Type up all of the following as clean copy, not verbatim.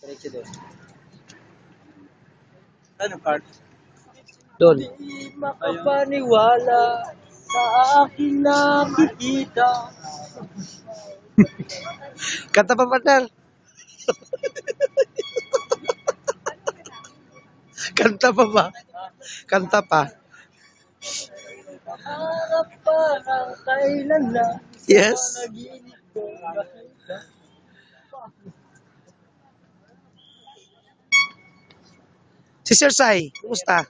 Diretso doon. Ano card? Doon. Di makapaniwala sa aking nakikita. Kanta pa, partner. Kanta pa ba? Kanta pa. Harap parang kailan na. Yes. Sa panaginip ko nakita. Si Sir Sai, kumusta?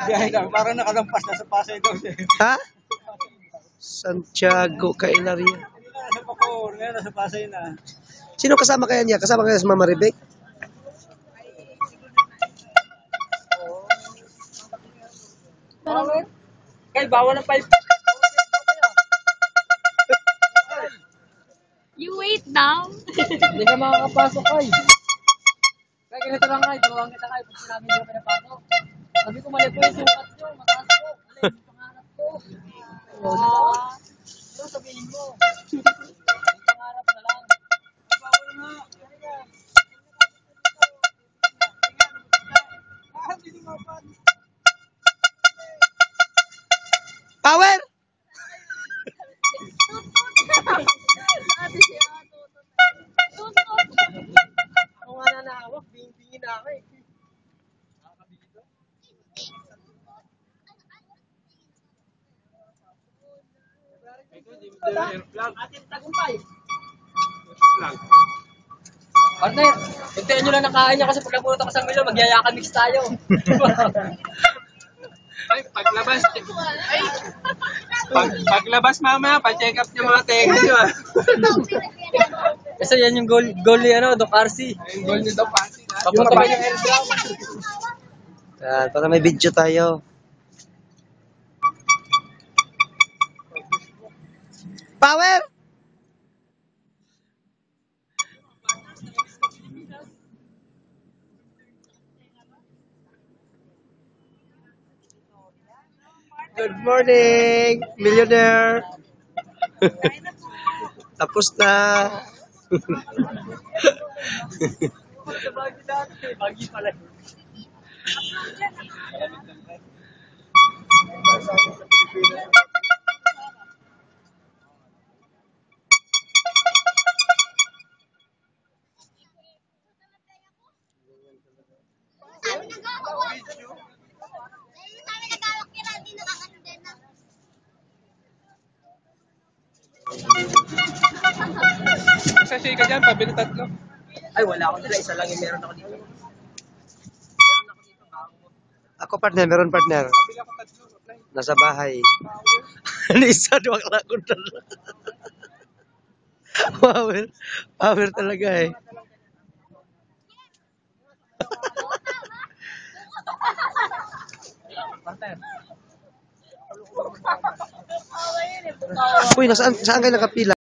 Biyahe lang. Parang nakalampas na sa Pasay daw siya. Ha? Santiago, Cailaria. Nasa Bacoor, ngayon nasa Pasay na. Sino kasama kaya niya? Kasama kaya si Mama Rebek? Kay, bawal ang 5. You wait now. Hindi ka makakapasok, Kay. Kaya ganito lang, Kay. Tulungan kita, Kay. Pag sinabi nyo pinapasok. Sabi ko, mali po yung sukat nyo. Mataas po. Mali yung pangarap ko. Ano sabihin mo? Yung pangarap na lang. Bawal nga. Power! Ate siya. Ako nga na nahawak. Bingin na ako eh. Atin tagumpay. Partner, hintayin nyo lang nakain niya kasi pag napunta ko sa Milo, magyayakan mix tayo. Ay, paglabas mama, pa-check up yung mga tenga nyo ah. Kasi yan yung goal ni ano, Doc RC. Yung goal ni Doc Pasi. Papunta ba yung airdrop? Para may video tayo. Power! Good morning, millionaire. Tapos na. Bagi pala. Sashay ka dyan, pabili 3. Ay, wala ako dala. Isa lang yung meron ako dito. Ako partner, meron partner. Pabili ako 3, apply. Nasa bahay. Ano isa, duwag lang ko dala. Power. Power talaga eh. Uy, saan kayo nakapila?